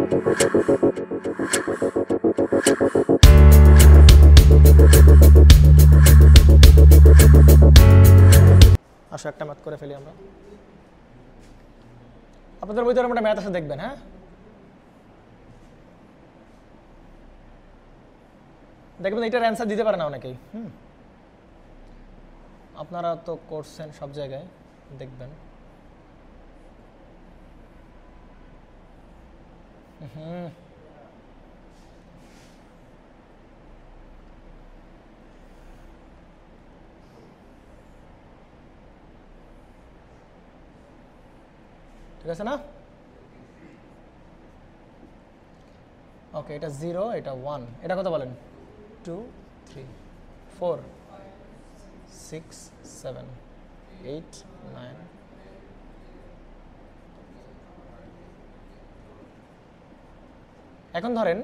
আসো একটা ম্যাথ করে ফেলি আমরা। আপনাদের বইতে একটা ম্যাথ আছে দেখবেন, হ্যাঁ দেখবেন এটার অ্যান্সার দিতে পারে না অনেকেই। আপনারা তো করছেন সব জায়গায়, দেখবেন। ঠিক আছে না? ওকে, এটা 0, এটা 1, এটা কত বলেন? 2 3 4 6 7 8 9। এখন ধরেন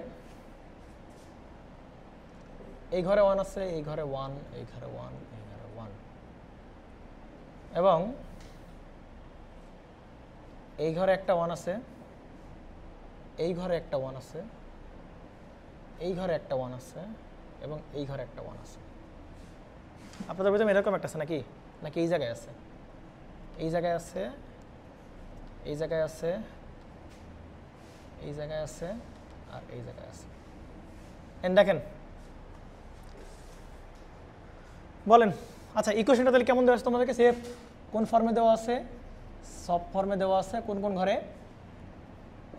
এই ঘরে 1 আছে, এই ঘরে 1, এই ঘরে 1, এই ঘরে 1, এবং এই ঘরে একটা 1 আছে, এই ঘরে একটা 1 আছে, এই ঘরে একটা 1 আছে, এবং এই ঘরে একটা 1 আছে। আপনাদের ভিতরে এরকম একটা আছে নাকি? নাকি এই জায়গায় আছে, এই জায়গায় আছে, এই জায়গায় আছে, এই জায়গায় আছে, আর এই জায়গায় আছে। দেখেন বলেন, আচ্ছা ইকুয়েশনটা তাহলে কেমন দেওয়া আছে তোমাদেরকে? সে কোন ফর্মে দেওয়া আছে? সব ফর্মে দেওয়া আছে। কোন কোন ঘরে?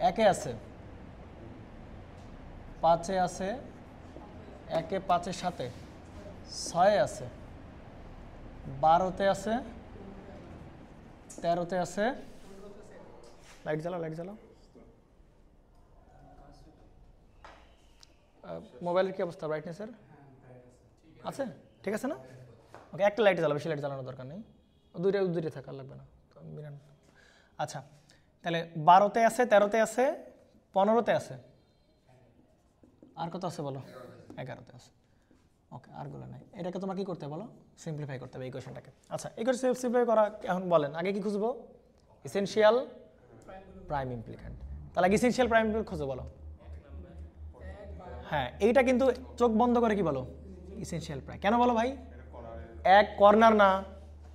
1-এ আছে, 5-এ আছে, 1-এ 5-এর সাথে, 6-এ আছে, 12-তে আছে, 13-তে আছে। লাইট জ্বালাও, লাইট জ্বালাও। মোবাইলের কি অবস্থা, ব্রাইটনেসের আছে? ঠিক আছে না? ওকে, একটা লাইট জ্বালাও, বেশি লাইট জ্বালানোর দরকার নেই, দুইটা থাকার লাগবে না। আচ্ছা তাহলে 12-তে আছে, 13-তে আছে, 15-তে আছে, আর কত আছে বলো? 11-তে আছে। ওকে, আরগুলো নাই। এটাকে তোমার কি করতে বলো? সিম্পলিফাই করতে হবে এই কোয়েশনটাকে। আচ্ছা এই কোয়েশন সিম্পলিফাই করা এখন বলেন, আগে কি খুঁজবো? Essential prime implicant. তাহলে আগে ইসেনশিয়াল প্রাইম ইমপ্লিক্যান্ট খুঁজো, বলো। হ্যাঁ, এইটা কিন্তু চোখ বন্ধ করে কি বলো? Essential prime. কেন বলো ভাই? এক কর্নার না,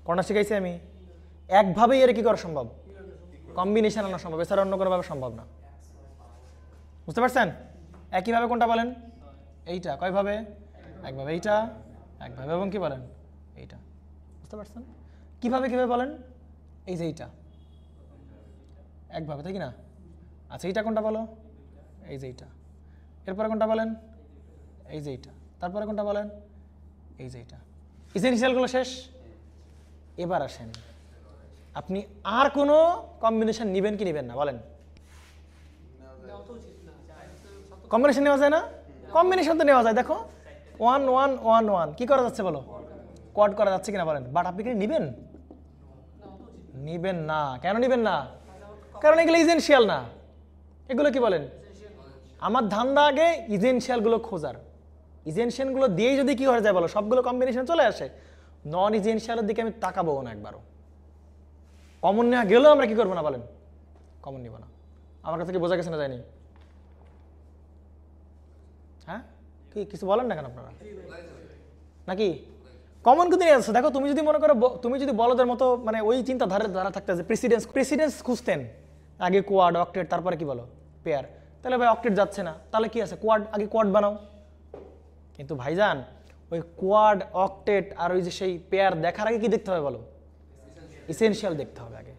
কর্নার শিখাইছি আমি, একভাবেই এর কি করা সম্ভব? কম্বিনেশন আনা সম্ভব, এছাড়া অন্য কোনোভাবে সম্ভব না। বুঝতে পারছেন? একইভাবে কোনটা বলেন? এইটা। কয়ভাবে? একভাবে। এইটা একভাবে, এবং কি বলেন? এইটা। বুঝতে পারছেন? কিভাবে কিভাবে বলেন? এই যে এইটা একভাবে, তাই কি না? আচ্ছা এইটা কোনটা বলো? এই যে এইটা। এরপরে কোনটা বলেন? এই যে এইটা। তারপরে কোনটা বলেন? এই যে এইটা। ইসেনশিয়ালগুলো শেষ। এবার আসেন, আপনি আর কোনো কম্বিনেশন নেবেন কি নেবেন না বলেন? কম্বিনেশন নেওয়া যায় না? কম্বিনেশন তো নেওয়া যায়। দেখো 1 1 1 1 কি করা যাচ্ছে বলো? কোয়াড করা যাচ্ছে কিনা বলেন? বাট আপনি কি নেবেন? নেবেন না। কেন নেবেন না? কারণ এগুলো ইসেনশিয়াল না। এগুলো কি বলেন? আমার ধান্দা আগে ইসেনশিয়ালগুলো খোঁজার। ইসেনশিয়ালগুলো দিয়েই যদি কি হয়ে যায় বলো, সবগুলো কম্বিনেশন চলে আসে, নন ইসেনশিয়ালের দিকে আমি তাকাবো না একবারও। কমন নেওয়া গেলেও আমরা কি করবো না বলেন? কমন নিব না। আমার কাছে কি বোঝা গেছে না যায়নি? হ্যাঁ, কি কিছু বলেন না কেন আপনারা? নাকি কমন কিন্তু নিয়ে আসছে। দেখো তুমি যদি মনে করো, তুমি যদি বলদের মতো মানে ওই চিন্তা ধারা থাকতে যে প্রেসিডেন্স খুঁজতেন আগে কোয়াড অক্টেট তারপরে কি বলো পেয়ার, তাহলে ভাই অক্টেট যাচ্ছে না, তাহলে কি আছে কোয়াড, আগে কোয়াড বানাও। কিন্তু ভাইজান ওই কোয়াড অক্টেট আর ওই যে সেই পেয়ার দেখার আগে কি দেখতে হবে বলো? ইসেনশিয়াল দেখতে হবে আগে।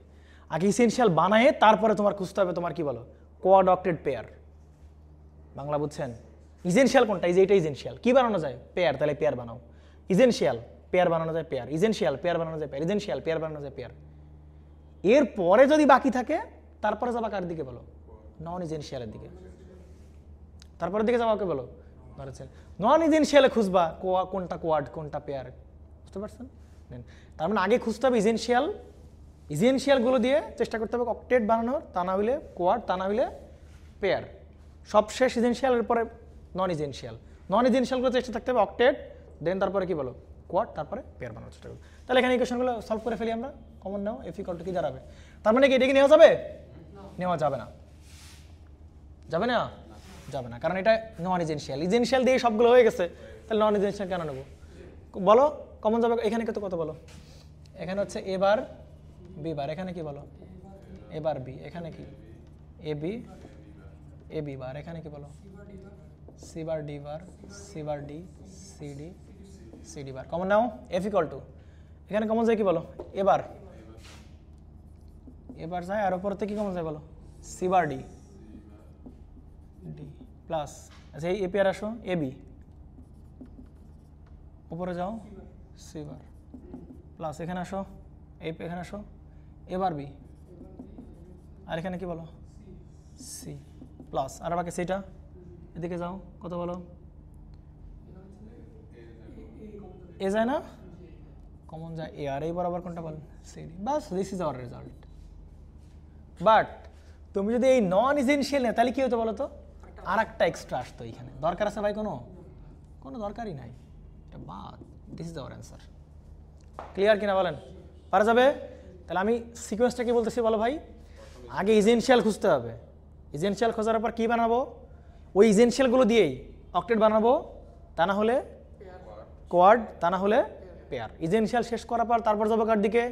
আগে ইসেনশিয়াল বানায় তারপরে তোমার খুঁজতে হবে তোমার কি বলো কোয়াড অক্টেট পেয়ার। বাংলা বুঝছেন? ইসেনশিয়াল কোনটা? এই যে এটা ইসেনশিয়াল। কি বানানো যায়? পেয়ার। তাহলে পেয়ার বানাও। ইসেনশিয়াল পেয়ার বানানো যায় পেয়ার, ইসেনশিয়াল পেয়ার বানানো যায় পেয়ার, ইসেনশিয়াল পেয়ার বানানো যায় পেয়ার। এর পরে যদি বাকি থাকে তারপরে যাবা কার দিকে বলো? নন ইসেনশিয়ালের দিকে। তারপরের দিকে যাবা ওকে বলো নন ইসেনশিয়ালে খুঁজবা কোনটা কোয়াড কোনটা পেয়ার। বুঝতে পারছেন? তার মানে আগে খুঁজতে হবে ইসেনশিয়াল, ইসেনশিয়ালগুলো দিয়ে চেষ্টা করতে হবে অক্টেট বানানোর, তা না হইলে কোয়াড, তা না হইলে পেয়ার। সবশেষ ইসেনশিয়াল, এরপরে নন ইসেনশিয়াল। নন ইসেনশিয়ালগুলো চেষ্টা থাকতে হবে অক্টেট, দেন তারপরে কি বলো কোয়াড, তারপরে পেয়ার বানানোর চেষ্টা করবো। তাহলে এখানে ইকুয়েশনগুলো সলভ করে ফেলি আমরা। কমন নাও, এফ ইকুয়াল টু কি দাঁড়াবে? তার মানে কি এটা কি নেওয়া যাবে? নেওয়া যাবে না। যাবে না? যাবে না, কারণ এটা নন ইজেনশিয়াল। ইজেনশিয়াল দিয়ে সবগুলো হয়ে গেছে, তাহলে নন ইজেনশিয়াল কেন নেবো? বলো কমন যাবে এখানে কত বলো? এখানে হচ্ছে এ বার বি বার, এখানে কি বলো? এ বার বি, এখানে কি এ বি বার, এখানে কি বলো? C bar D bar, C bar D C D bar. Common নাও এফ ইকুয়াল টু, এখানে কমন যায় কি বলো? এবার যায়, আর উপরতে কি কমন যায় বলো? সি বার ডি প্লাস, আচ্ছা এই এ পেয়ার আসো এ বি, উপরে যাও সি বার প্লাস, এখানে আসো এখানে আসো এবার বি, আর এখানে কি বলো? সি প্লাস, আর বাকি সিটা এদিকে যাও, কত বলো? এ যায় না? কমন যায় এ, আর এই বরাবর কোনটা বলেন? C D. বাস, this is our result. But তুমি যদি এই নন ইজেনশিয়াল নেয় তাহলে কি হতো বলো তো? আর একটা এক্সট্রা আসতো এইখানে। দরকার আছে ভাই? কোনো দরকারই নাই, এটা বাদ। This is our answer. Clear কিনা বলেন? পারা যাবে? তাহলে আমি সিকোয়েন্সটা কি বলতেছি বলো ভাই? আগে ইজেনশিয়াল খুঁজতে হবে। ইজেনশিয়াল খোঁজার পর কি বানাবো? ওই ইজেনশিয়ালগুলো দিয়েই অক্টেট বানাবো, তা না হলে কোয়াড, তা না হলে পেয়ার। ইজেনশিয়াল শেষ করার পর তারপর যাবো কার দিকে?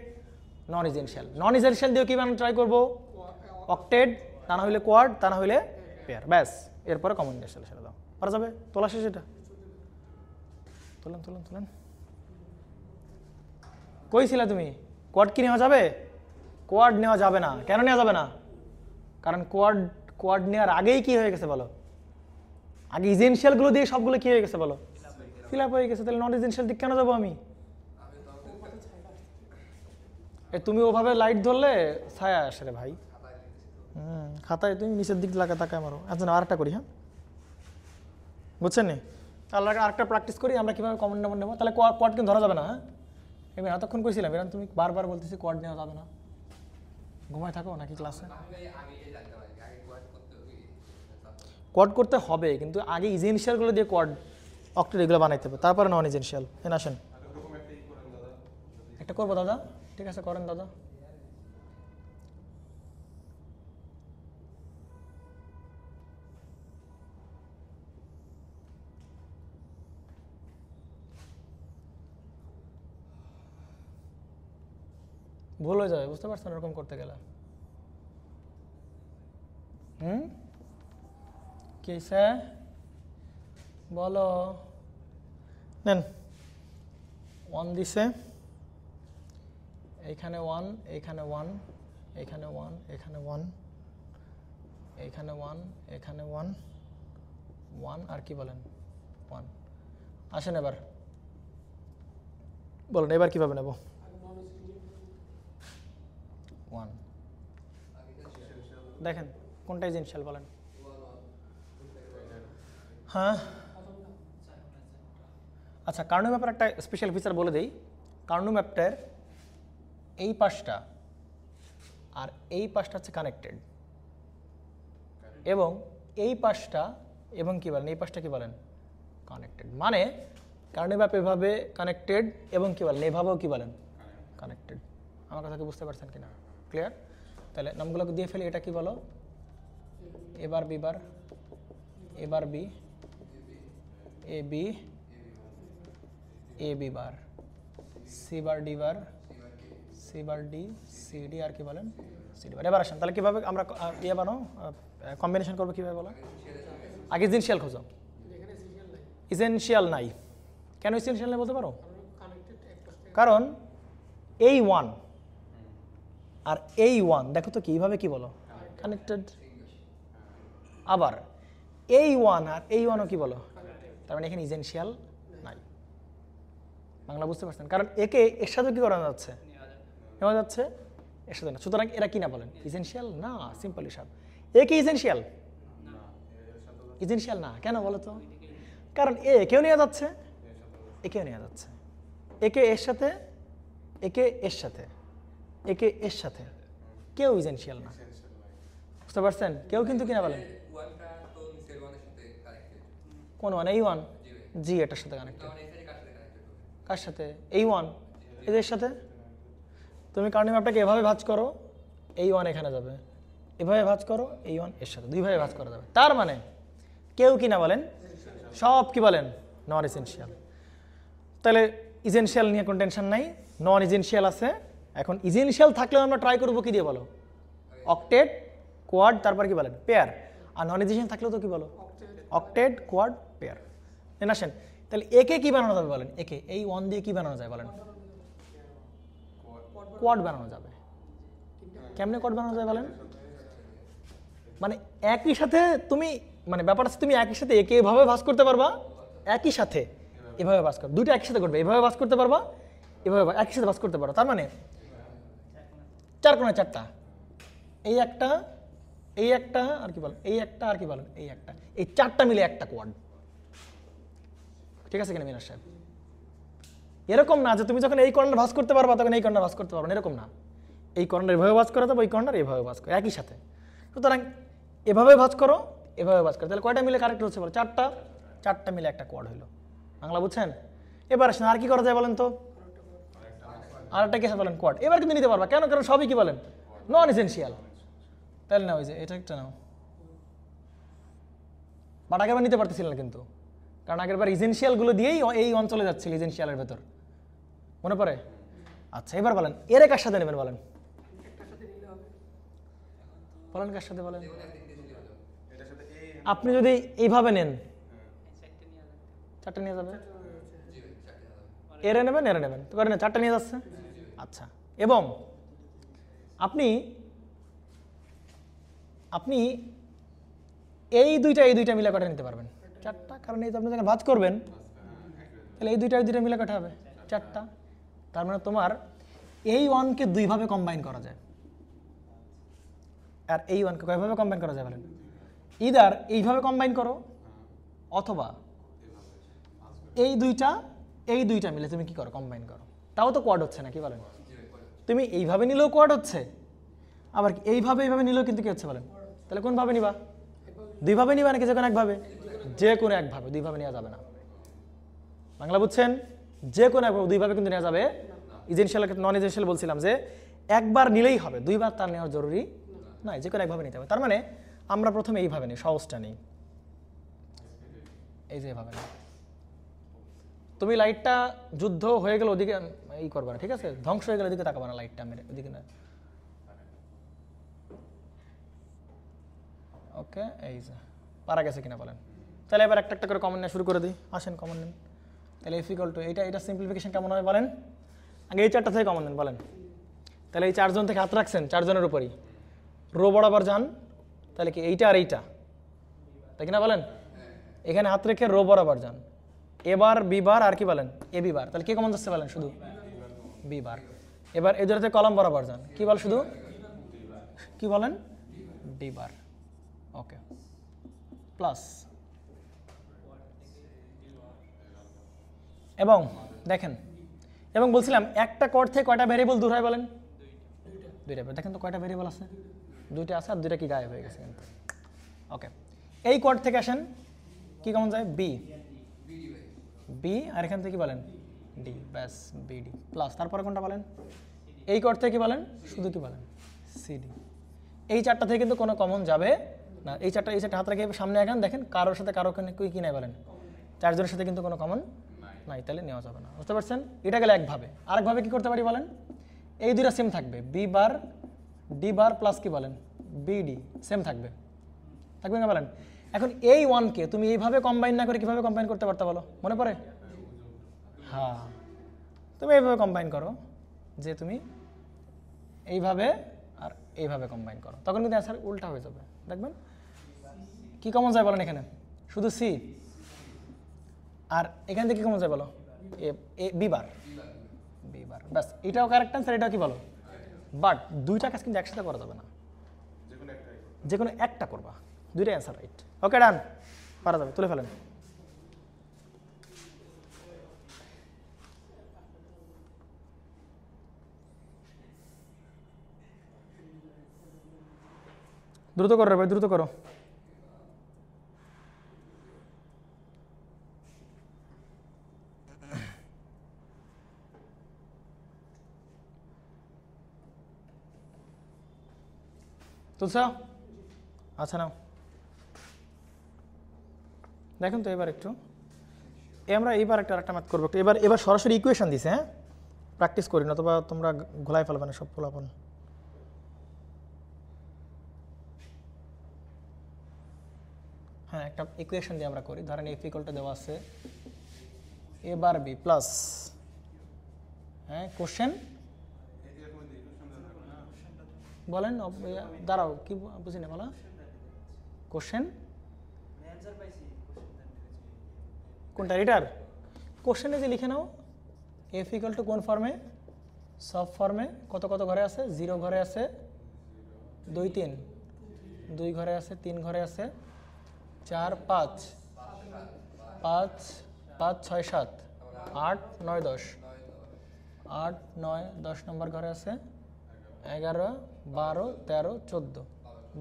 নন ইজেনশিয়াল। নন ইজেনশিয়াল দিয়ে কি বানানো ট্রাই করবো? অক্টেট, তা না হলে কোয়াড, তা না হলে পেয়ার। ব্যাস, এরপরে কমন ইজেনশিয়াল সেটা দাও। পারা যাবে? তোলা শেষ এটা? তুলেন। কই ছিলা তুমি? কোয়াড কি নেওয়া যাবে? কোয়াড নেওয়া যাবে না। কেন নেওয়া যাবে না? কারণ কোয়াড নেওয়ার আগেই কি হয়ে গেছে বলো? আগে ইজেনশিয়ালগুলো দিয়ে সবগুলো কি হয়ে গেছে বলো? ফিল আপ হয়ে গেছে। তাহলে নন ইজেনশিয়াল দিক কেন যাবো আমি? তুমি ওভাবে লাইট ধরলে ছায়া আসে রে ভাই। খাতায় তুমি নিচের দিক তাকায় মারো। আচ্ছা না, আরেকটা করি। হ্যাঁ, বুঝছেন নি? তাহলে আরেকটা প্র্যাকটিস করি আমরা কিভাবে কমন নাম্বার নেবো। তাহলে কোয়াড কিন্তু ধরা যাবে না। হ্যাঁ, এবার এতক্ষণ কইছিলাম, এবার তুমি বারবার বলতেছি কোয়াড নেওয়া যাবে না। ঘুমায় থাকো নাকি ক্লাসে? কোয়াড করতে হবে, কিন্তু আগে ইজেনশিয়ালগুলো দিয়ে কোয়াড অক্টেট এগুলো বানাইতে হবে, তারপরে নন ইজেনশিয়াল। আসেন একটা করবো দাদা। ঠিক আছে, করেন দাদা। ভুল হয়ে যাবে, বুঝতে পারছেন এরকম করতে গেলে? কি বলো? নেন, 1 দিছে, এইখানে 1, এইখানে 1, এইখানে 1, এখানে 1, এইখানে 1, এখানে 1, 1, আর কি বলেন? 1। আসেন এবার বলেন, এবার কিভাবে নেব? 1 দেখেন কোনটা ইজেনশিয়াল বলেন? হ্যাঁ, আচ্ছা, কার্নো ম্যাপের একটা স্পেশাল ফিচার বলে দেই। কার্নো ম্যাপটার এই পাশটা আর এই পাশটা হচ্ছে কানেক্টেড, এবং এই পাশটা এবং কি বলেন, এই পাশটা কি বলেন? কানেক্টেড। মানে কার্নো ম্যাপ এভাবে কানেক্টেড এবং কি বলেন, এভাবেও কি বলেন? কানেক্টেড। আমার কথা কি বুঝতে পারছেন কিনা? ক্লিয়ার? তাহলে নামগুলোকে দিয়ে ফেলি। এটা কি বলো? এবার বি বার, এবার B, A B, A B bar, C bar D bar, C bar D, C D, আর কি বলেন? C D bar. এবার আসেন তাহলে কিভাবে আমরা বানাও, কম্বিনেশন করবো কিভাবে বলো? আগে ইজেনশিয়াল খোঁজো। ইজেনশিয়াল নাই। কেন ইজেনশিয়াল নাই বলতে পারো? কারণ এই 1 আর এই 1 দেখো তো কিভাবে কি বলো? কানেক্টেড। আবার এই 1 আর এই 1ও কি বলো? তার মানে এখানে ইজেনশিয়াল নাই। বাংলা বুঝতে পারছেন? কারণ একে এর সাথে কি করা যাচ্ছে? নেওয়া যাচ্ছে এর সাথে না। সুতরাং এরা কি না বলেন? ইজেনশিয়াল না। সিম্পল হিসাব। এ কি ইজেনশিয়াল? ইজেনশিয়াল না। কেন বলো তো? কারণ এ কেউ নিয়ে যাচ্ছে, একেও নিয়ে যাচ্ছে। একে এর সাথে, একে এর সাথে, একে এর সাথে, কেউ ইজেনশিয়াল না। বুঝতে পারছেন? কেউ কিন্তু কিনা বলেন? কোন 1? এই 1 জি এটার সাথে কানেক্টেড। কার সাথে? এই 1 এদের সাথে। তুমি কার্নো ম্যাপটাকে এভাবে ভাঁজ করো, এই 1 এখানে যাবে, এভাবে ভাঁজ করো, এই ওয়ান এর সাথে দুইভাবে ভাঁজ করা যাবে। তার মানে কেউ কি না বলেন, সব কি বলেন নন এসেনশিয়াল। তাহলে ইসেনশিয়াল নিয়ে কোনো টেনশন নাই, নন ইসেনশিয়াল আছে। এখন ইসেনশিয়াল থাকলেও আমরা ট্রাই করবো কি দিয়ে বলো, অক্টেট, কোয়াড, তারপর কি বলেন পেয়ার। আর নন ইসেনশিয়াল থাকলেও তো কি বলো অক্টেট, কোয়াড, পেয়ার। নেন আসেন, তাহলে একে কি বানানো যাবে বলেন, একে এই ওয়ান দিয়ে কি বানানো যায় বলেন, কোয়াড বানানো যাবে। কেমনে কোয়াড বানানো যায় বলেন, মানে একই সাথে তুমি মানে ব্যাপারটা তুমি একই সাথে একে এভাবে ভাঁজ করতে পারবা, একই সাথে এভাবে ভাঁজ করবে, দুইটা একই সাথে করবে, এভাবে ভাঁজ করতে পারবা, এভাবে একই সাথে ভাঁজ করতে পারো। তার মানে চার কোণে চারটা, এই একটা, এই একটা, আর কি বলেন এই একটা, আর কি বলেন এই একটা, এই চারটা মিলে একটা কোয়াড। ঠিক আছে কিনা মিনার সাহেব? এরকম না যে তুমি যখন এই কর্নার ভাঁজ করতে পারবা তখন এই কর্নার ভাঁজ করতে পারবে না, এরকম না। এই কর্নার এভাবে ভাঁজ করা যাবে, ওই কর্নার এভাবে ভাঁজ করে একই সাথে। সুতরাং এভাবে ভাঁজ করো, এভাবে ভাঁজ করো, তাহলে কয়টা মিলে কারেক্ট হচ্ছে বলো, চারটা, চারটা মিলে একটা কোয়াড হইলো। বাংলা বুঝছেন? এবার আসেন আর কি করা যায় বলেন তো, আর একটা কি বলেন কোয়াড। এবার কিন্তু নিতে পারবা, কেন? কারণ সবই কি বলেন নন এসেনশিয়াল। তাহলে না ওই যে এটা একটা নাও, বাট আগেরবার নিতে পারতেছিল না কিন্তু, কারণ আগেরবার ইসেনশিয়ালগুলো দিয়েই এই অঞ্চলে যাচ্ছিল, ইসেনশিয়ালের ভেতর, মনে পড়ে? আচ্ছা এবার বলেন এর কার সাথে নেবেন বলেন, বলেন কার সাথে বলেন। আপনি যদি এইভাবে নেন চারটে নিয়ে যাবে, এরে নেবেন এরে নেবেন তো করে না, চারটে নিয়ে যাচ্ছে। আচ্ছা, এবং আপনি আপনি এই দুইটা মিলে কটা নিতে পারবেন, চারটা, কারণ এই যে আপনি যখন ভাঁজ করবেন তাহলে এই দুইটা মিলে কটা হবে, চারটা। তার মানে তোমার এই ওয়ানকে দুইভাবে কম্বাইন করা যায়, আর এই ওয়ানকে কয়ভাবে কম্বাইন করা যায় বলেন, ইদার এইভাবে কম্বাইন করো, অথবা এই দুইটা মিলে তুমি কি করো কম্বাইন করো, তাও তো কোয়াড হচ্ছে না, কি বলেন? তুমি এইভাবে নিলেও কোয়াড হচ্ছে, আবার এইভাবে নিলেও কিন্তু কি হচ্ছে বলেন। তাহলে কোনভাবে নিবা, দুইভাবে নিবা নাকি যে কোনো একভাবে? যে কোনো একভাবে, দুইভাবে নেওয়া যাবে না। বাংলা বুঝছেন? যে কোনো একভাবে, দুইভাবে কিন্তু নেওয়া যাবে। ইসেনশিয়াল নন ইসেনশিয়াল বলছিলাম যে একবার নিলেই হবে, দুইবার তার নেওয়া জরুরি নয়, যে কোনো একভাবে নিতে হবে। তার মানে আমরা প্রথমে এইভাবে নিই, সহজটা নিই, এই যে এভাবে নিই। তুমি লাইটটা যুদ্ধ হয়ে গেলে ওদিকে এই করবে না, ঠিক আছে? ধ্বংস হয়ে গেলে ওদিকে তাকাবে না, লাইটটা মেরে ওদিকে না। ওকে, এই যে পারা গেছে কিনা বলেন। তাহলে এবার একটা একটা করে কমন নেওয়া শুরু করে দিই, আসেন কমন নেন। তাহলে এফ ইকুয়াল টু এটা সিম্পলিফিকেশন কেমন হবে বলেন, আগে এই চারটা থেকে কমন নেন বলেন। তাহলে এই চারজন থেকে হাত রাখছেন, চারজনের উপরই রো বরাবর যান, তাহলে কি এইটা আর এইটা, তাই কিনা বলেন? এখানে হাত রেখে রো বরাবর যান, এবার বি বার আর কি বলেন এ বি বার, তাহলে কি কমন যাচ্ছে বলেন, শুধু বি বার। এবার এই দুটাতে কলাম বরাবর যান, কি বল শুধু কি বলেন ডি বার। ওকে, প্লাস, এবং দেখেন, এবং বলছিলাম একটা কোড থেকে কয়টা ভ্যারিয়েবল দূর হয় বলেন, দুইটা। দেখেন তো কয়টা ভ্যারিয়েবল আছে, দুইটা আছে, আর দুইটা কি গায়েব হয়ে গেছে কিন্তু। ওকে, এই কোড থেকে আসেন কি কমন যায়, বি, আর এখান থেকে কি বলেন ডি, ব্যাস বিডি প্লাস, তারপরে কোনটা বলেন, এই কোড থেকে কি বলেন শুধু কি বলেন সিডি। এই চারটা থেকে কিন্তু কোনো কমন যাবে না, এই চারটা হাত রেখে সামনে আগান, দেখেন কারোর সাথে কারো কি নাই বলেন, চারজনের সাথে কিন্তু কোনো কমন নাই, তাহলে নেওয়া যাবে না। বুঝতে পারছেন? এটা গেলে একভাবে। আরেকভাবে কি করতে পারি বলেন, এই দুইটা সেম থাকবে, বি বার ডি বার প্লাস কি বলেন বিডি সেম থাকবে না বলেন। এখন এই ওয়ানকে তুমি এইভাবে কম্বাইন না করে কিভাবে কম্বাইন করতে পারতে বলো, মনে পড়ে? হ্যাঁ, তুমি এইভাবে কম্বাইন করো, যে তুমি এইভাবে আর এইভাবে কম্বাইন করো, তখন কিন্তু অ্যান্সার উল্টা হয়ে যাবে। দেখবেন কি কমন যায় বলেন, এখানে শুধু সি, আর এখান থেকে কি কমন যায় বলো এ বি বার, ব্যাস। এটাও কারেক্ট অ্যান্সার, এটাও কি বলো, বাট দুইটা কাজ কিন্তু একসাথে করা যাবে না, যে কোনো একটা করবা, দুইটাই অ্যান্সার রাইট। ওকে, ডান, পারা যাবে, তুলে ফেলেন। দ্রুত করো রে ভাই, দ্রুত করো। তুলছ? আচ্ছা নাও, দেখুন তো এবার একটু আমরা এইবার একটা ম্যাথ করবো একটু। এবার সরাসরি ইকুয়েশন দিছে, হ্যাঁ, প্র্যাকটিস করি না অথবা তোমরা ঘোলাই ফেলবে না সব ফলাফল। হ্যাঁ, একটা ইকুয়েশন দিয়ে আমরা করি। ধরেন এফ ইকুয়াল টু দেওয়া আছে এ বার বি প্লাস, হ্যাঁ, কোশ্চেন বলেন, দাঁড়াও, কি বুঝি না বলা, কোশ্চেন কোনটা এটার? কোশ্চেনে যে লিখে নাও এফ ইকুয়াল টু কোন ফর্মে? সব ফর্মে। কত কত ঘরে আছে? 0 ঘরে আছে, 2 3, 2 ঘরে আছে, 3 ঘরে আছে, 4 5, 5 5 6 7 8 9 10, 8 9 10 নম্বর ঘরে আছে, 11 12 13 14,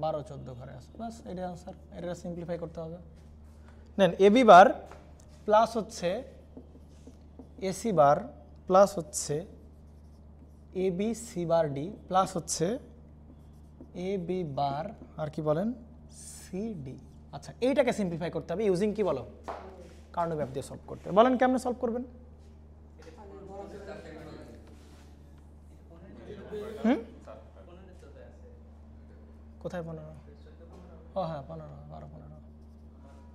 12 14 ঘরে আছে। বাস, এটা আনসার। এটা সিম্পলিফাই করতে হবে। নেন, এবি বার প্লাস হচ্ছে এসি বার প্লাস হচ্ছে A B C bar D plus হচ্ছে এ বি বার আর কি বলেন সি ডি। আচ্ছা, এইটাকে সিম্পলিফাই করতে হবে ইউজিং কি বলো? কার্নো ম্যাপ দিয়ে সলভ করতে হবে। বলেন কেমনে সলভ করবেন? কোথায় 15? ও হ্যাঁ, 15 12 15।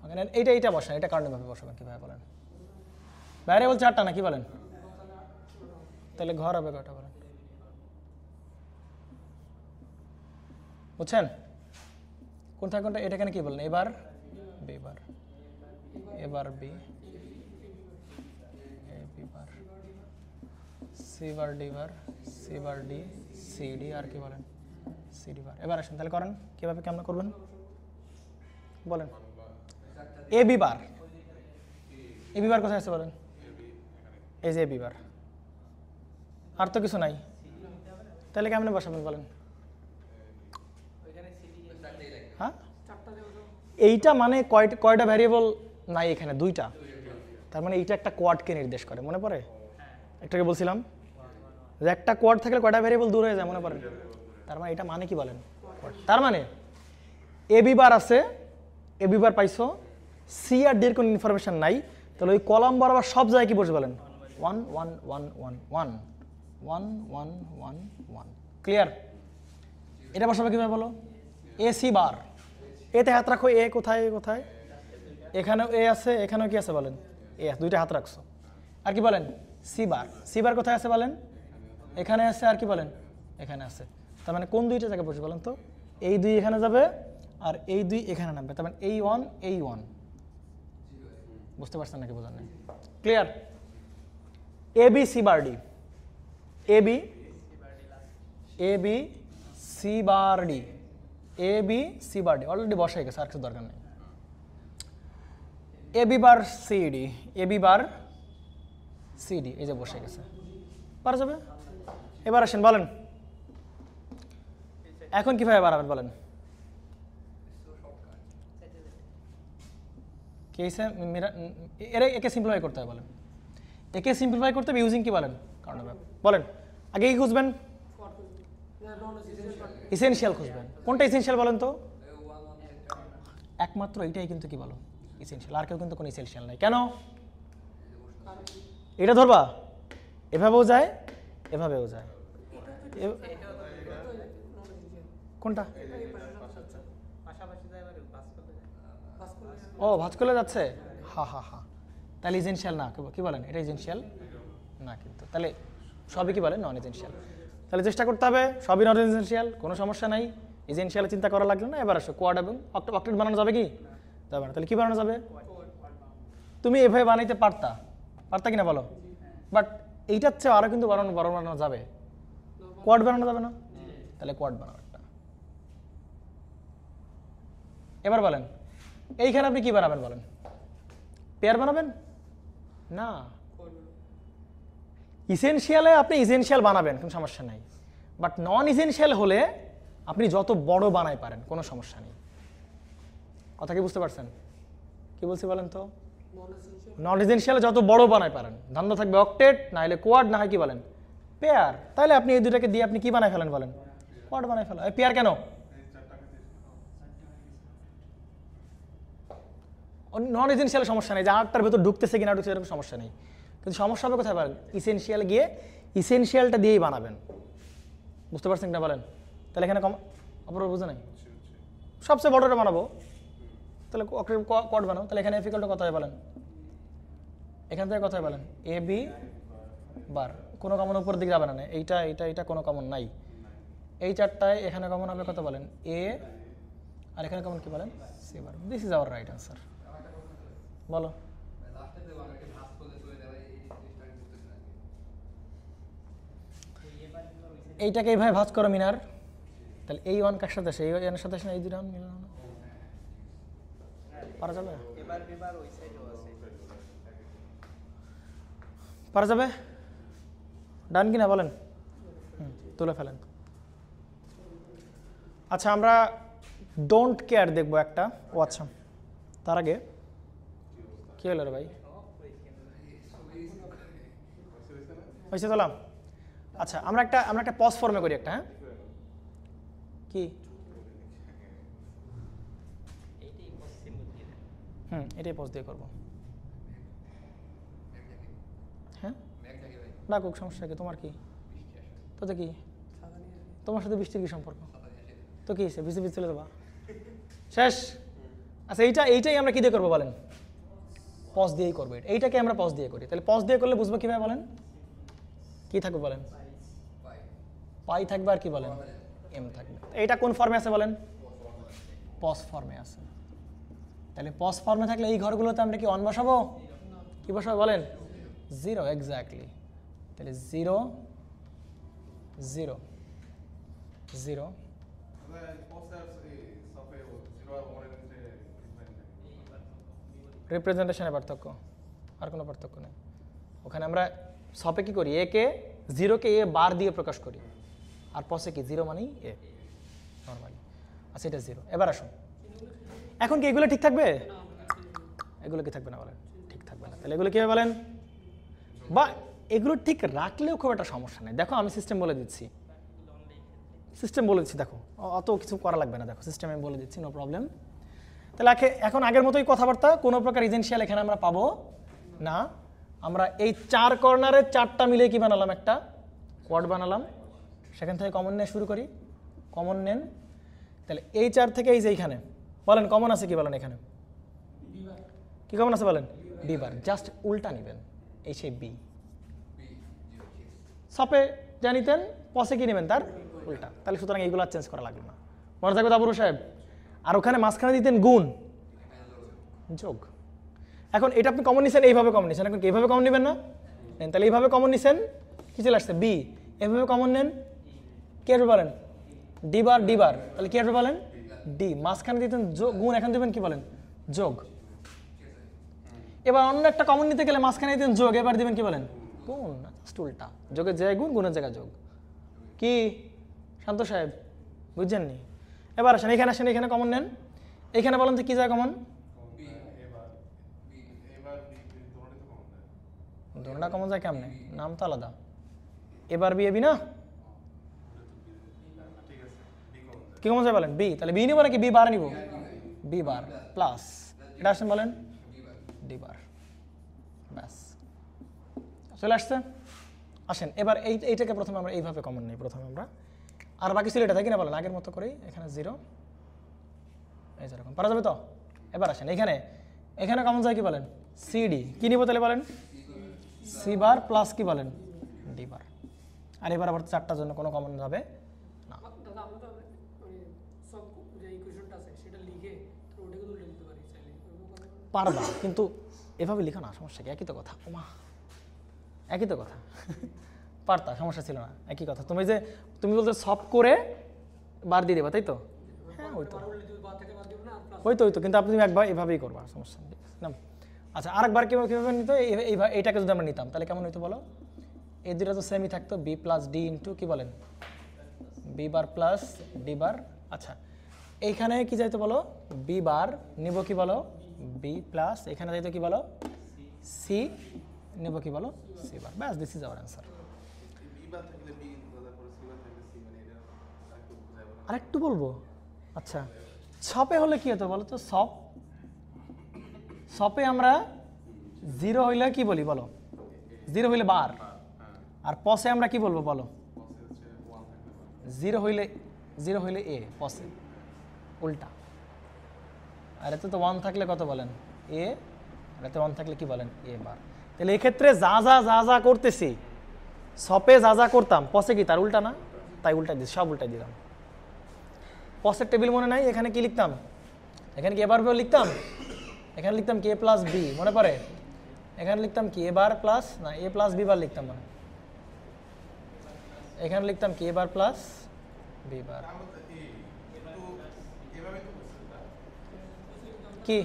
ওকে, নেন এইটা বসান, এটা কার্নো ম্যাপে বসাবেন। কীভাবে বলেন? ভ্যারিয়েবল 4টা না কি বলেন? তাহলে ঘর হবে কয়টা বলেন? বুঝছেন কোনটা কোনটা? এটা কেন কি বলেন? এবার বি বার, এবার B, A B bar, C bar D bar, C bar D, C D আর কি বলেন? C D bar. এবার আসেন তাহলে করেন, কিভাবে কেমন করবেন বলেন? এ বি বার, এ বি বার কোথায় আছে বলেন? এই যে এ বি বার, আর তো কিছু নাই। তাহলে কেমনে বসাবেন বলেন? হ্যাঁ, এইটা মানে কয়টা ভ্যারিয়েবল নাই এখানে? 2টা। তার মানে এইটা একটা কোয়াডকে নির্দেশ করে, মনে পড়ে? একটাকে বলছিলাম যে একটা কোয়াড থাকলে কয়টা ভ্যারিয়েবল দূর হয়ে যায়, মনে পড়ে? তার মানে এটা মানে কি বলেন? তার মানে এ বি বার আছে, এ বি বার পাইছো, সি আর ডি এর কোনো ইনফরমেশন নাই, তাহলে ওই কলাম বরাবর সব জায়গায় কি বসে বলেন? 1 1 1 1 1 1 1 1 1। ক্লিয়ার? এটা বসাবে কিভাবে বলো? এ সি বার, এতে হাত রাখো। এ কোথায় কোথায়? এখানেও এ আছে, এখানেও কি আছে বলেন? এ আছে, 2টা হাত রাখছো। আর কি বলেন? সি বার, সি বার কোথায় আছে বলেন? এখানে আছে। আর কি বলেন? এখানে আছে। তার মানে কোন 2টা জায়গায় বসে বলেন তো? এই 2 এখানে যাবে আর এই 2 এখানে নামবে। তার মানে এই 1 এই 1। বুঝতে পারছেন নাকি বোঝেন নাই? Clear? A B C bar D, A B C bar D, A B C bar D already বসাই গেছে, আর কিছু দরকার নেই। A B bar C D, A B bar C D, এই যে বসে গেছে, পারা যাবে। এবার আসেন বলেন এখন কিভাবে বাড়াবেন বলেন? একে সিম্পলিফাই করতে হবে বলেন। একে সিম্পলিফাই করতে হবে ইউজিং কি বলেন? কারণ বলেন আগে কি খুঁজবেন? ইসেনশিয়াল খুঁজবেন। কোনটা ইসেনশিয়াল বলেন তো? একমাত্র এইটাই কিন্তু কি বলো ইসেনশিয়াল, আর কেউ কিন্তু কোনো ইসেনশিয়াল নাই। কেন? এটা ধরবা, এভাবেও যায় এভাবেও যায়। কোনটা? ও ভাঁজ করলে যাচ্ছে, হা হা হা। তাহলে ইসেনশিয়াল না, কি বলেন? এটা ইসেনশিয়াল না কিন্তু। তাহলে সবই কি বলেন? নন ইসেনশিয়াল। তাহলে চেষ্টা করতে হবে সবই নন ইসেনশিয়াল, কোনো সমস্যা নাই। ইসেনশিয়াল চিন্তা করা লাগলো না। এবার আসো কোয়াড এবং অক্টেট বানানো যাবে কি? যাবে না। তাহলে কি বানানো যাবে? তুমি এভাবে বানাইতে পারতা কিনা বলো? বাট এইটার চেয়ে আরো কিন্তু বড় বানানো যাবে। কোয়াড বানানো যাবে না? তাহলে কোয়াড বানাও একটা। এবার বলেন এইখানে আপনি কি বানাবেন বলেন? পেয়ার বানাবেন না? ইসেনশিয়ালে আপনি ইসেনশিয়াল বানাবেন, কোনো সমস্যা নাই। বাট নন ইসেনশিয়াল হলে আপনি যত বড় বানাই পারেন, কোনো সমস্যা নেই। কথা কি বুঝতে পারছেন? কি বলছি বলেন তো? নন ইসেনশিয়ালে যত বড় বানাই পারেন, ধান্দা থাকবে অক্টেট, না হলে কোয়াড, না হয় কি বলেন পেয়ার। তাহলে আপনি এই দুটাকে দিয়ে আপনি কি বানাই ফেলেন বলেন? কোয়াড বানাই ফেলেন। পেয়ার কেন? নন এসেনশিয়াল সমস্যা নেই, যে 8টার ভেতর ঢুকতেছে কিনা ঢুকছে এরকম সমস্যা নেই, কিন্তু সমস্যা হবে কোথায় বলেন? ইসেনশিয়াল গিয়ে ইসেনশিয়ালটা দিয়েই বানাবেন, বুঝতে পারছেন কিনা বলেন? তাহলে এখানে অপর বুঝে নাই, সবচেয়ে বড়টা বানাবো, তাহলে কট বানাও, তাহলে এখানে এফিকালটা কত হয় বলেন? এখান থেকে কত হয় বলেন? এ বি বার, কোনো কমন উপর দিকে যাবে না, এইটা এইটা এইটা কোনো কমন নাই, এই চারটায় এখানে কমন হবে কত বলেন? এ, আর এখানে কমন কি বলেন? C bar. This is our right answer. বলো এইটাকে এইভাবে ভাঁজ করো মিনার, তাহলে এই ওয়ান কার সাথে আসে? এই ওয়ানের সাথে আসে না? এই দুটো মিলে না, পারা যাবে? পারা যাবে? ডান কিনা বলেন? তুলে ফেলেন। আচ্ছা, আমরা ডোন্ট কেয়ার দেখবো একটা। ও আচ্ছা, তার আগে কি হলো রে ভাই? হয়েছে তোলাম? আচ্ছা, আমরা একটা পজ ফর্মে করি একটা। হ্যাঁ, কি? এটাই পজ দিয়ে করবো। হ্যাঁ, ডাকুক, সমস্যা কি? তোমার কি? তো কি তোমার সাথে বৃষ্টির কি সম্পর্ক? তো কি হয়েছে? ভিজে ভিজে চলে যাবা, শেষ। আচ্ছা, এইটাই আমরা কি দিয়ে করবো বলেন? পজ দিয়েই করবো। এইটাকে আমরা পজ দিয়ে করি, তাহলে পজ দিয়ে করলে বুঝবো কিভাবে বলেন? কি থাকবে বলেন? পাই থাকবে, আর কি বলেন? এম থাকবে। এইটা কোন ফর্মে আছে বলেন? পজ ফর্মে আছে। তাহলে পজ ফর্মে থাকলে এই ঘরগুলোতে আমরা কি অন বসাবো? কি বসাবো বলেন? 0, এক্স্যাক্টলি। তাহলে 0 0 0। রিপ্রেজেন্টেশনের পার্থক্য, আর কোনো পার্থক্য নেই। ওখানে আমরা সপে কি করি? একে 0কে এ বার দিয়ে প্রকাশ করি, আর পসে কি 0 মানেই এ নর্মালি। আচ্ছা, এটা 0। এবার আসুন, এখন কি এগুলো ঠিক থাকবে? এগুলো কি থাকবে না বলেন? ঠিক থাকবে না। তাহলে এগুলো কীভাবে বলেন? বা এগুলো ঠিক রাখলেও খুব একটা সমস্যা নেই। দেখো, আমি সিস্টেম বলে দিচ্ছি, দেখো, অত কিছু করা লাগবে না। দেখো, সিস্টেম আমি বলে দিচ্ছি, নো প্রবলেম। তাহলে এখন আগের মতোই কথাবার্তা, কোনো প্রকার ইজেনশিয়াল এখানে আমরা পাবো না। আমরা এই 4 কর্নারের 4টা মিলে কি বানালাম? একটা কোয়াড বানালাম। সেখান থেকে কমন নিয়ে শুরু করি। কমন নেন, তাহলে এই 4 থেকে এই যে এইখানে বলেন কমন আছে কি বলেন? এখানে কি কমন আছে বলেন? বি বার। জাস্ট উল্টা নেবেন, এই সেই বি। সপে যা নিতেন পসে কি নেবেন? তার উল্টা। তাহলে সুতরাং এইগুলো চেঞ্জ করা লাগবে না, মনে থাকবে তাবুরু সাহেব। আর ওখানে মাঝখানে দিতেন গুণ, যোগ। এখন এটা আপনি কমন নিছেন, এইভাবে কমন নিছেন, এখন এইভাবে কমন নেবেন না? নেন। তাহলে এইভাবে কমন নিছেন, কি চলে আসছে? বি। এভাবে কমন নেন, কি আসবে বলেন? ডি বার, ডি বার। তাহলে কি আসবে বলেন? ডি। মাঝখানে দিতেন গুণ, এখন দেবেন কি বলেন? যোগ। এবার অন্য একটা কমন নিতে গেলে মাঝখানে দিতেন যোগ, এবার দিবেন কি বলেন? গুণ। জাস্ট উল্টা, যোগের জায়গায় গুণ, গুণের জায়গায় যোগ। কি শান্ত সাহেব, বুঝছেন নি? এবার আসেন এখানে, এখানে কমন নেন। এখানে বলেন তো কি যায় কমন? দুটোটা কমন যায় কেমনে? নাম তো আলাদা। এবার বি, এবি না? কি কমন যায় বলেন? বি। তাহলে বি নিব নাকি বি বার নিব? বি বার প্লাস এটা আসেন বলেন ডি বার। ব্যাস, চলে আসছে। আসেন এবার এইটাকে প্রথমে আমরা এইভাবে কমন নিই। প্রথমে আমরা আর বাকি ছিল এটা, তাই কিনা বলেন? আগের মতো করেই এখানে 0, এই যেরকম পারা যাবে তো। এবার আসেন এখানে কমন যায় কি বলেন? সিডি। কি নিব তাহলে বলেন? সি বার প্লাস কি বলেন? ডি বার। আর এবার আবার 4টার জন্য কোনো কমন যাবে না। পারবা, কিন্তু এভাবে লিখো না, সমস্যা কি? একই তো কথা। ওমা, একই তো কথা। পারতা, সমস্যা ছিল না, একই কথা। তুমি বলতে সব করে বার দিয়ে দেবা, তাই তো? হ্যাঁ, ওই তো কিন্তু তুমি একবার এভাবেই করবা, সমস্যা নেই না। আচ্ছা, আরেকবার কীভাবে নিত? এইটাকে যদি আমরা নিতাম তাহলে কেমন হইতো বলো? এই দুটো তো সেমই থাকতো, বি প্লাস ডি ইন্টু কি বলেন? বি বার প্লাস ডি বার। আচ্ছা, এইখানে কি যাইতো বলো? বি বার নিব কি বলো? বি প্লাস এখানে যাইতো কি বলো? সি নেব কি বলো? C bar. ব্যাস, দিস ইজ আওয়ার অ্যান্সার। আরেকটু বলবো? আচ্ছা, সপে হলে কি হতো বলো তো? সপে আমরা 0 হইলে কি বলি বলো? 0 হইলে বার। আর পসে আমরা কি বলবো বলো? 0 হইলে এ পসে, উল্টা। আর এতে তো 1 থাকলে কত বলেন? এ। আর এতে 1 থাকলে কি বলেন? এ বার। তাহলে এক্ষেত্রে যা যা করতেছি, সপে যা করতাম পসে কি তার উল্টা না? তাই উল্টা দিচ্ছি, সব উল্টাই দিলাম। পসের টেবিল মনে নাই? এখানে কি লিখতাম? এখানে কি এ বার লিখতাম? এখানে লিখতাম কে প্লাস বি, মনে পড়ে? এখানে লিখতাম কি এ বার প্লাস, না এ প্লাস বি বার লিখতাম মানে, এখানে লিখতাম কি এ বার প্লাস বি বার। কি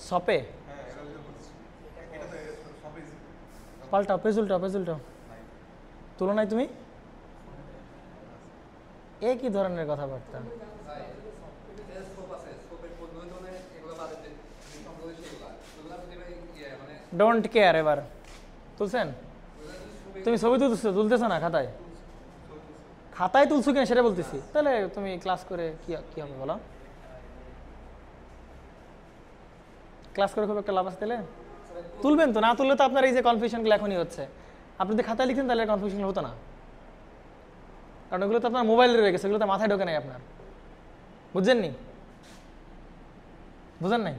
সপে পাল্টাও, পেজ উল্টাও। তুলনায় তুমি একই ধরনের কথাবার্তা। Don't care. এবার তুলছেন? তুমি ছবি তুলতেছো না খাতায়? খাতায় তুলছো কিনা সেটা বলতেছি। তাহলে তুমি ক্লাস করে কি হবে বলো? ক্লাস করে খুব একটা লাভ আছে? তাহলে তুলবেন তো, না তুললে তো আপনার এই যে কনফিউশনগুলো এখনই হচ্ছে। আপনি যদি খাতায় লিখতেন তাহলে কনফিউশন হতো না, কারণ ওগুলো তো আপনার মোবাইলে রয়ে গেছে, এগুলো তো মাথায় ঢোকে নাই আপনার। বুঝছেন নি? বুঝেন নাই?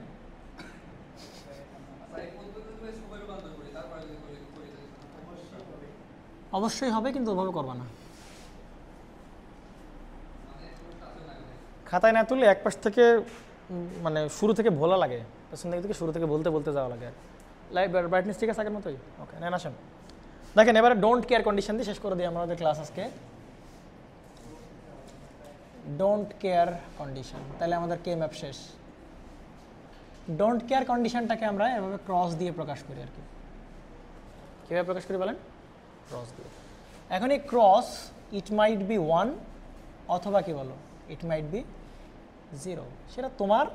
অবশ্যই হবে, কিন্তু ওভাবে করবা না। খাতায় না তুললে এক পাশ থেকে মানে শুরু থেকে ভোলা লাগে, পেছন থেকে শুরু থেকে বলতে যাওয়া লাগে। লাইভ ব্রাইটনেস ঠিক আছে আগের মতোই? ওকে, নেন আসেন দেখেন এবারে ডোন্ট কেয়ার কন্ডিশন দিয়ে শেষ করে দিই আমাদের ক্লাস আজকে। ডোন্ট কেয়ার কন্ডিশন, তাহলে আমাদের কে ম্যাপ শেষ। ডোন্ট কেয়ার কন্ডিশনটাকে আমরা এভাবে ক্রস দিয়ে প্রকাশ করি আর কি। কীভাবে প্রকাশ করি বলেন? ক্রস দিয়ে। এখন এই ক্রস ইট মাইট বি 1 অথবা কি বলো ইট মাইট বি 0, সেটা তোমার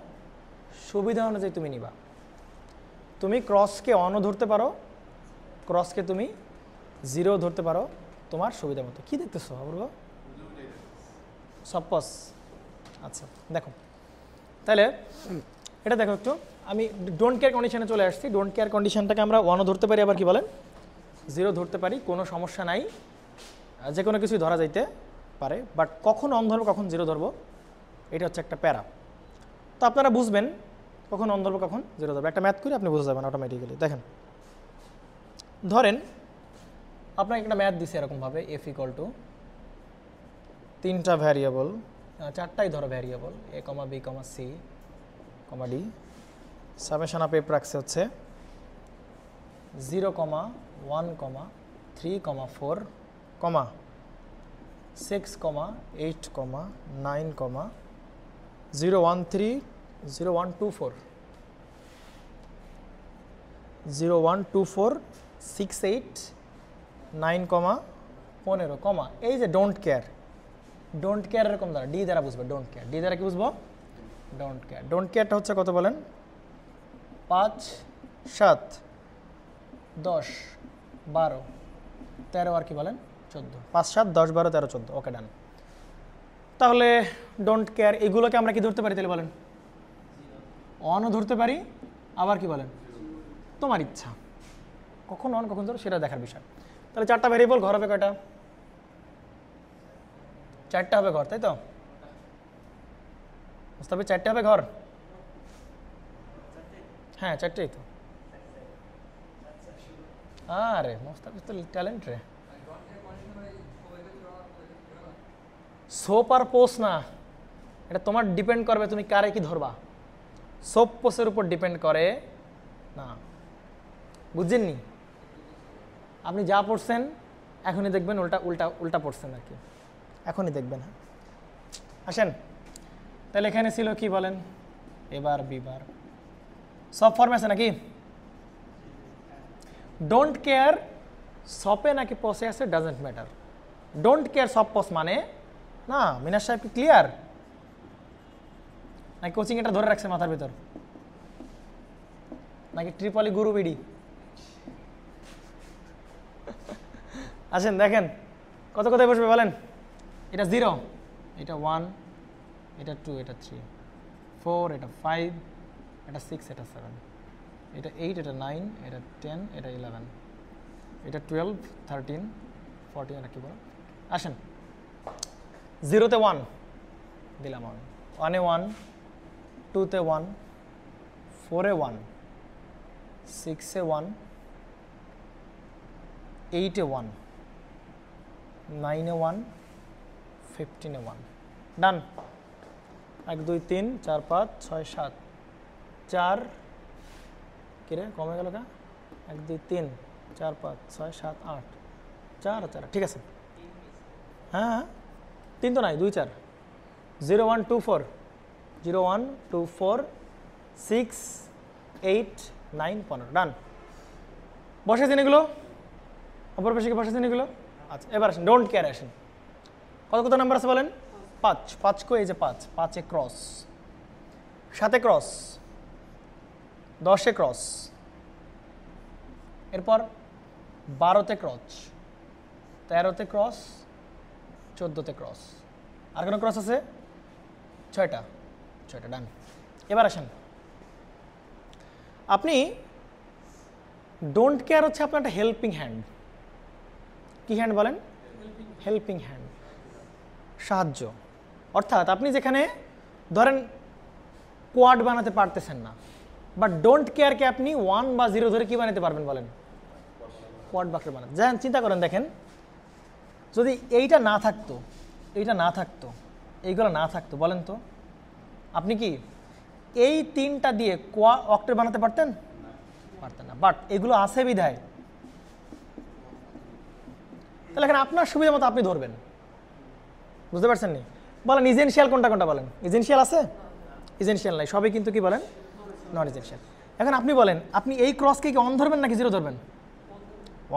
সুবিধা অনুযায়ী তুমি নিবা। তুমি ক্রসকে 1ও ধরতে পারো, ক্রসকে তুমি 0 ধরতে পারো, তোমার সুবিধা মতো। কী দেখতেছো অপূর্ব? সপস। আচ্ছা দেখো, তাহলে এটা দেখো একটু, আমি ডোন্ট কেয়ার কন্ডিশনে চলে আসছি। ডোন্ট কেয়ার কন্ডিশনটাকে আমরা 1ও ধরতে পারি, আবার কি বলেন 0 ধরতে পারি, কোনো সমস্যা নাই, যে কোনো কিছুই ধরা যাইতে পারে। বাট কখন 1 ধরবো কখন 0 ধরবো এটা হচ্ছে একটা প্যারা। তো আপনারা বুঝবেন কখন 1 ধরবো কখন 0 ধরবো। একটা ম্যাথ করে আপনি বুঝে যাবেন অটোমেটিক্যালি। দেখেন ধরেন আপনাকে একটা ম্যাথ দিছে এরকমভাবে, এফ ইকুয়াল টু 3টা ভ্যারিয়েবল, 4টাই ধরো variable, A comma B comma C comma D, summation of F রাখছে হচ্ছে 0, 1, 3, 4, 6, 8, 9, 0, 1, 3, 0, 1, 2, 4, 0, 1, 2, 4, 6, 8, 9, 15, এই যে ডোন্ট কেয়ার। ডোন্ট কেয়ার এরকম দ্বারা ডি দ্বারা বুঝবে। ডোন্ট কেয়ার ডি দ্বারা কি বুঝবো? Don't care. ডোন্ট কেয়ারটা হচ্ছে কত বলেন? 5, 7, 10, 12, 13 আর কি বলেন 14। 5, 7, 10, 12, 13, 14। ওকে ডান। তাহলে ডোন্ট কেয়ার এগুলোকে আমরা কি ধরতে পারি তাহলে বলেন? 1ও ধরতে পারি, আবার কি বলেন তোমার ইচ্ছা, কখন 1 কখন 0 সেটা দেখার বিষয়। তাহলে 4টা ভ্যারিয়েবল, ঘর হবে কয়টা? 4টা হবে ঘর, তাই তো? বুঝতে হবে 4টে হবে ঘর। হ্যাঁ 4টেই তো। আরে মোস্তাফিজ তো ট্যালেন্ট রে। সোপ আর পোস না, এটা তোমার ডিপেন্ড করবে তুমি কারে কি ধরবা। সোপ পোসের উপর ডিপেন্ড করে না, বুঝছেননি? আপনি যা পড়ছেন এখনই দেখবেন উল্টা উল্টা উল্টা পড়ছেন আর কি, এখনই দেখবেন। হ্যাঁ আসেন তাহলে এখানে ছিল কি বলেন এবার বিবার সব ফর্মে আছে নাকি? ডোন্ট কেয়ার সপে নাকি পসে আছে ডাজেন্ট ম্যাটার। ডোন্ট কেয়ার সব পস মানে না। মিনার সাহেব কি ক্লিয়ার নাকি কোচিং এটা ধরে রাখছে মাথার ভিতর, নাকি ট্রিপলি গুরু বিডি? আসেন দেখেন কত কোথায় বসবে বলেন। এটা 0, এটা 1, এটা 2, এটা 3, 4, এটা 5, এটা 6, এটা 7, এটা 8, এটা 9, এটা 10, এটা 11, এটা 12, 13, 14, এটা কি বলো? আসেন 0-তে 1 দিলাম আমি, 1-এ 1, 2-তে 1, 4-এ 1, 6-এ 1, 8-এ 1, 9-এ 1, 15-এ 1। ডান। 1 2 3 4 5 6 7 4, কিরে কমে গেল কা? 1 2 3 4 5 6 7 8 4 4, ঠিক আছে। হ্যাঁ 3 তো নাই, 2 4, 0 1 2 4, 0 1 2 4 6 8 9 15। ডান। বসেছেন এগুলো? অপর পাশে কি বসেছেন এগুলো? আচ্ছা, এবার আসেন ডোন্ট কেয়ার। আসেন কত কত নাম্বার আছে বলেন? 5। 5 কো এই যে 5, 5-এ ক্রস, 7-এ ক্রস, 10-এ ক্রস, এরপর 12-তে ক্রস, 13-তে ক্রস, 14-তে ক্রস। আর কোনো ক্রস আছে? 6টা। ডান। এবার আসেন, আপনি ডোন্ট কেয়ার হচ্ছে আপনার একটা হেল্পিং হ্যান্ড। কি হ্যান্ড বলেন? হেল্পিং হ্যান্ড, সাহায্য। অর্থাৎ আপনি যেখানে ধরেন কোয়াড বানাতে পারতেছেন না, বাট ডোন্ট কেয়ারকে আপনি 1 বা 0 ধরে কি বানাতে পারবেন বলেন? কোয়াড বাক্য বানাতে। যেন চিন্তা করেন, দেখেন যদি এইটা না থাকতো, এইটা না থাকতো, এইগুলো না থাকতো, বলেন তো আপনি কি এই 3টা দিয়ে অক্টেট বানাতে পারতেন? পারতেন না। বাট এগুলো আছে বিধায়, তাহলে এখানে আপনার সুবিধা মতো আপনি ধরবেন। বুঝতে পারছেন নি? বলেন ইজেনশিয়াল কোনটা কোনটা বলেন? ইজেনশিয়াল আছে? ইজেনশিয়াল নাই, সবই কিন্তু কি বলেন? নন ইজেনশিয়াল। এখন আপনি বলেন, আপনি এই ক্রসকে কি অন ধরবেন নাকি 0 ধরবেন?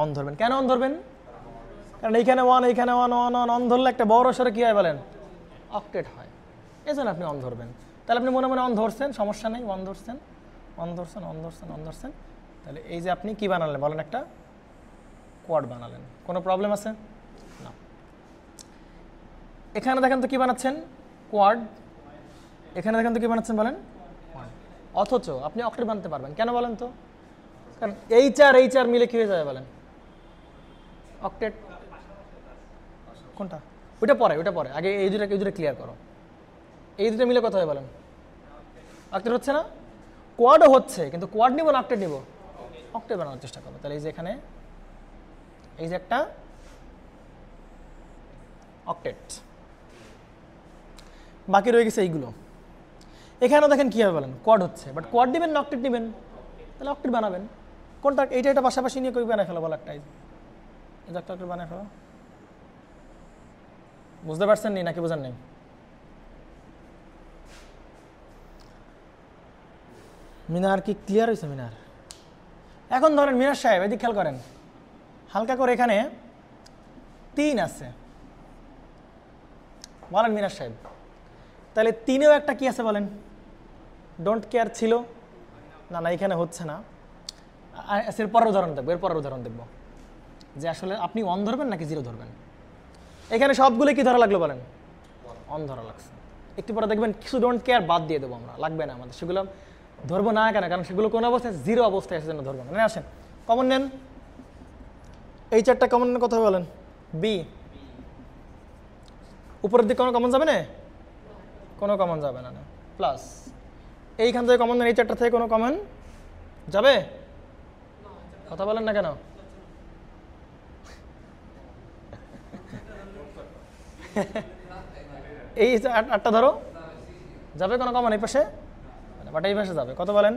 অন ধরবেন। কেন অন ধরবেন? কারণ এইখানে 1, এইখানে 1, 1 অন ধরলে একটা বড় সরে কি হয় বলেন? অক্টেট হয়। এই জন্য আপনি অন ধরবেন। তাহলে আপনি মনে মনে অন ধরছেন, সমস্যা নেই, অন ধরছেন, অন ধরছেন, অন ধরছেন, অন ধরছেন। তাহলে এই যে আপনি কি বানালেন বলেন? একটা কোয়াড বানালেন। কোনো প্রবলেম আছে? না। এখানে দেখেন তো কি বানাচ্ছেন? কোয়াড। এখানে দেখেন তো কি বানাচ্ছেন বলেন? কোয়াড। অথচ আপনি অক্টেট বানাতে পারবেন। কেন বলেন তো? কারণ এই 4 মিলে কি হয়ে যাবে বলেন? অক্টেট। কোনটা? ওইটা পরে, আগে এই দুটো ক্লিয়ার করো। এই দুটো মিলে কত হয় বলেন? অক্টেট হচ্ছে না? কোয়াডও হচ্ছে, কিন্তু কোয়াড নিব না অক্টেট নিব? অক্টেট বানানোর চেষ্টা করবো। তাহলে এই যে এখানে এই যে একটা অক্টেট, বাকি রয়ে গেছে এইগুলো। এখানেও দেখেন কি হবে বলেন? কোয়াড হচ্ছে, বাট কোয়াড নেবেন না অক্টেট নেবেন? তাহলে অক্টেট বানাবেন। কোনটা? এইটা পাশাপাশি নিয়ে কই বানায় ফেলো বলো একটা, এই যে একটা অক্টেট বানায় ফেলো। বুঝতে পারছেন নি নাকি বুঝেন নাই? মিনার কি ক্লিয়ার হয়েছে? মিনার এখন ধরেন মিনার সাহেব এদিক খেয়াল করেন, হালকা করে এখানে 3 আছে বলেন মিনার সাহেব। তাহলে 3-এও একটা কি আছে বলেন? ডোন্ট কেয়ার ছিল না? না, এখানে হচ্ছে না। এর পরের উদাহরণ দেখবো, যে আসলে আপনি অন ধরবেন নাকি 0 ধরবেন। এখানে সবগুলো কি ধরা লাগলো বলেন? অন ধরা লাগছে। একটু পরে দেখবেন কিছু ডোন্ট কেয়ার বাদ দিয়ে দেবো আমরা, লাগবে না আমাদের, সেগুলো ধরবো না। কেন? কারণ সেগুলো কোন অবস্থায়? 0 অবস্থায় আছে, জন্য ধরবো না। আসেন কমন নেন, এই 4টা কমন নেন। কথা বলেন? বি। উপরের দিকে কোনো কমন যাবে না? কোনো কমন যাবে না। প্লাস এইখান থেকে কমন নেন, এই 4টা থেকে কোনো কমন যাবে? কথা বলেন না কেন? এই 8টা ধরো, যাবে কোনো কমন এই পাশে? বাট এই পাশে যাবে। কত বলেন?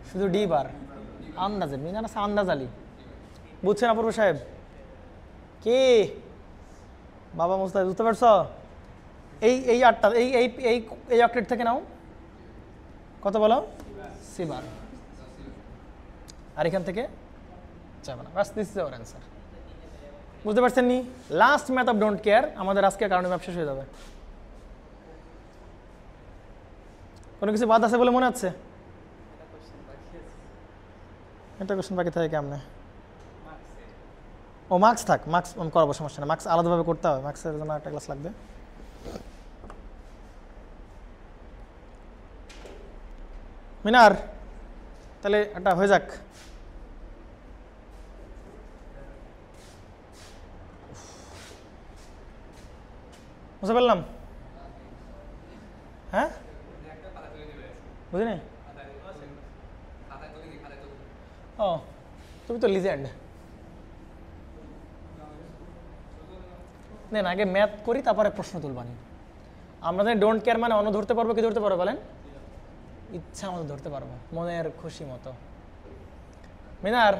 শুধু ডি বার। আন্দাজে মিনার আছে, আন্দাজ আলী। বুঝছেন অপূর্ব সাহেব? কি বাবা মুস্তাফিজ, বুঝতে পারছো? এই 8টা এই অক্টেট থেকে নাও। কত বলো? সি বার। আর এখান থেকে যাবে না। বাস, দিস ইজ আওয়ার অ্যান্সার। বুঝতে পারছেন নি? Last math of don't care আমাদের আজকে কারণে ম্যাপ শেষ হয়ে যাবে। কোনো কিছু বাদ আছে বলে মনে হচ্ছে? এটা কোশ্চেন বাকি থাকে কেমনে? ও মার্কস থাক, মার্কস করাবো, সমস্যা না। মার্কস আলাদাভাবে করতে হবে, মার্কসের জন্য একটা ক্লাস লাগবে। মিনার তাহলে এটা হয়ে যাক। বুঝতে পারলাম? হ্যাঁ বুঝিনি। ও তুমি তো লিজেন্ড। দেন আগে ম্যাথ করি তারপরে প্রশ্ন তুলবানি। আমরা জানি ডোন্ট কেয়ার মানে অন্য ধরতে পারবো, কি ধরতে পারবো বলেন? ইচ্ছা মতো ধরতে পারবো, মনের খুশি মতো। মিনার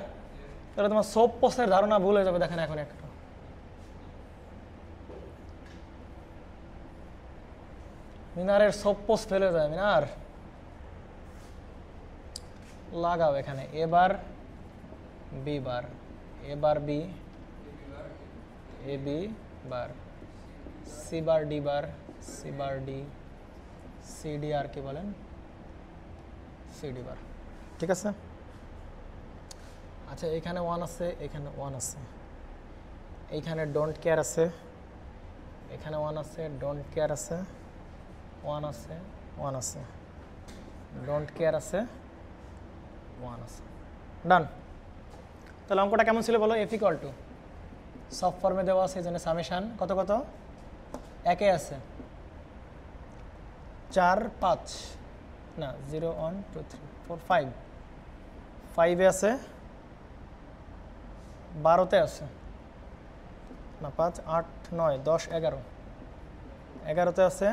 তাহলে তোমার সোপ পোস্টের ধারণা ভুল হয়ে যাবে। দেখেন এখন একটা মিনারের সোপ পোস্ট ফেলে যায়। মিনার লাগাও এখানে এবার বি বার, এবার B, A B bar, C bar D bar, C bar D, C D আর কি বলেন সি ডি বার। ঠিক আছে। আচ্ছা এখানে ওয়ান আছে, এখানে ওয়ান আছে, এইখানে ডোন্ট কেয়ার আছে, এখানে ওয়ান আছে, ডোন্ট কেয়ার আছে, ওয়ান আছে, ওয়ান আছে, ডোন্ট কেয়ার আছে, ওয়ান আছে। ডান। তাহলে অঙ্কটা কেমন ছিল বলো? এফ ইকুয়াল টু সব ফর্মে দেওয়া আছে, এই জন্য সামেশান কত কত একে আছে 4 5 না 0 1 2 3 4 5 5-এ আছে, 12-তে আছে না 5 8 9 10 11 11-তে আছে,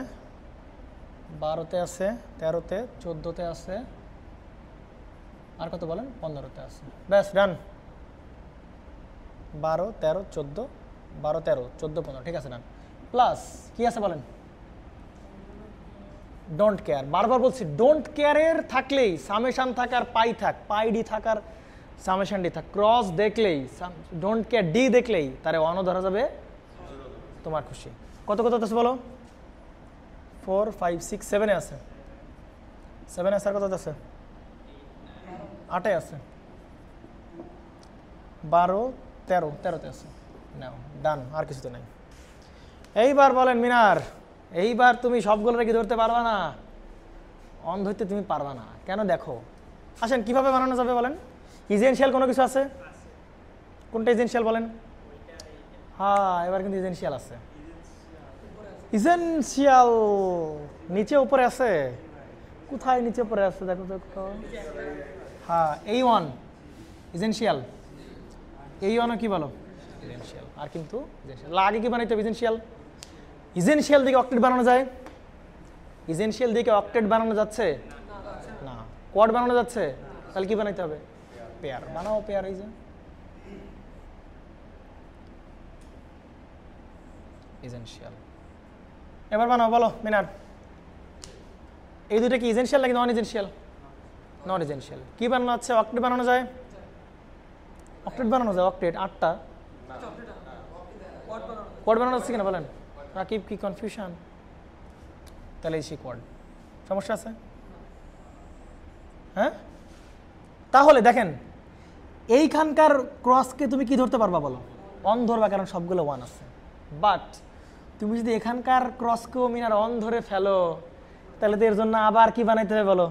12-তে আছে, 13-তে, 14-তে আছে, আর কত বলেন? 15-তে আছে। ব্যাস ডান। 12 13 14 12 13 14 15 ঠিক আছে ডান। প্লাস কি আছে বলেন? Don't care. বারবার বলছি ডোন্ট কেয়ারের থাকলেই সামেশান থাকার পাই থাক, পাই ডি থাকার সামেশান ডি থাক, ক্রস দেখলেই ডোন্ট কেয়ার ডি দেখলেই তারে ওয়ানও ধরা যাবে, তোমার খুশি। কত কত আছে বলো? 4 5 6 7-এ আছে, 7-এ আছে, আর কত আছে? 8-এ আছে, 12 13 13-তে আছে। নাও ডান, আর কিছুতে নাই। এইবার বলেন মিনার, এইবার তুমি সবগুলো কি ধরতে পারবা না? অন ধরতে তুমি পারবা না কেন? দেখো আসেন কিভাবে বানানো যাবে বলেন। ইজেনশিয়াল কোনো কিছু আছে? কোনটা ইজেনশিয়াল বলেন? হ্যাঁ এবার কিন্তু ইজেনশিয়াল আছে। ইজেনশিয়াল নিচে উপরে আছে, কোথায় নিচে উপরে আছে দেখো তো। হ্যাঁ এই ওয়ান ইজেনশিয়াল, এই ওয়ানও কি বলো? ইজেনশিয়াল। আর কিন্তু আগে কি বানাইতে হবে? ইজেনশিয়াল। ইজেনশিয়াল দিকে অক্টেট বানানো যায়? ইজেনশিয়াল দিকে অক্টেট বানানো যাচ্ছে না, কোয়াড বানানো যাচ্ছে। তাহলে কি বানাইতে হবে? পেয়ার বানাও, পেয়ার। এই যে ইজেনশিয়াল এবার বানাও, বলো মিনার। এই দুটো কি ইজেনশিয়াল নাকি নন ইজেনশিয়াল? নন ইজেনশিয়াল। কি বানানো আছে? অক্টেট বানানো যায়? অক্টেট বানানো যায়, অক্টেট 8টা। কোয়াড বানানো যাচ্ছে কিনা বলেন? রাকিব কি কনফিউশন? তাহলে এই কোয়াড সমস্যা আছে? হ্যাঁ তাহলে দেখেন এইখানকার ক্রসকে তুমি কি ধরতে পারবা বলো? অন ধরবা, কারণ সবগুলো ওয়ান আছে। বাট তুমি যদি এখানকার ক্রসকেও মিনার অন ধরে ফেলো, তাহলে তো এর জন্য আবার কি বানাইতে হবে বলো?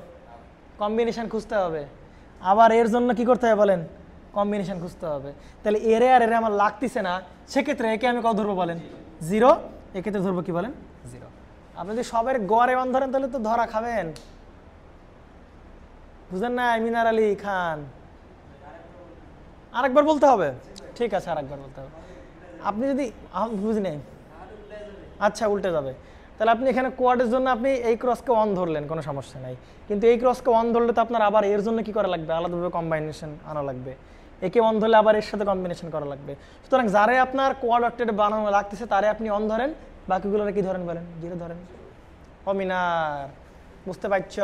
কম্বিনেশন খুঁজতে হবে। আবার এর জন্য কি করতে হবে বলেন? কম্বিনেশন খুঁজতে হবে। তাহলে এরে আর এরে আমার লাগতেছে না, সেক্ষেত্রে একে আমি কত ধরবো বলেন? 0। এক্ষেত্রে ধরবো কি বলেন? 0। আপনি যদি সবের গড়ে অন ধরেন তাহলে তো ধরা খাবেন। বুঝেন না মিনার আলী খান? আরেকবার বলতে হবে? ঠিক আছে আরেকবার বলতে হবে। আপনি যদি বুঝি নেই, আচ্ছা উল্টে যাবে। তাহলে আপনি এখানে কোয়াডের জন্য আপনি এই ক্রসকে অন ধরলেন, কোনো সমস্যা নাই। কিন্তু এই ক্রসকে অন ধরলে তো আপনার আবার এর জন্য কি করা লাগবে? আলাদাভাবে কম্বাইনেশন আনা লাগবে। একে অন ধরলে আবার এর সাথে কম্বিনেশন করা লাগবে। সুতরাং যারে আপনার কোয়াড অক্টেট বানানো লাগতেছে তারে আপনি অন ধরেন, বাকিগুলোরে কি ধরেন বলেন? 0 ধরেন। ও মিনার বুঝতে পারছ?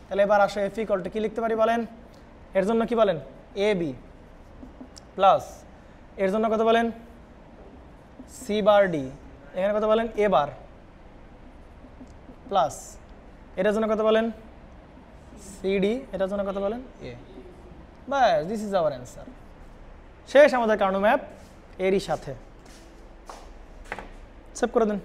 তাহলে এবার আসো এফ ইকুয়াল টু কি লিখতে পারি বলেন? এর জন্য কি বলেন? এ বি প্লাস এর জন্য কত বলেন? C bar D. এখানে কত বলেন? এ বার প্লাস এটার জন্য কত বলেন? C D. এটার জন্য কত বলেন? এ। বাস দিস ইজ আওয়ার অ্যান্সার। শেষ আমাদের কার্নো ম্যাপ এরই সাথে। সেভ করে দেন।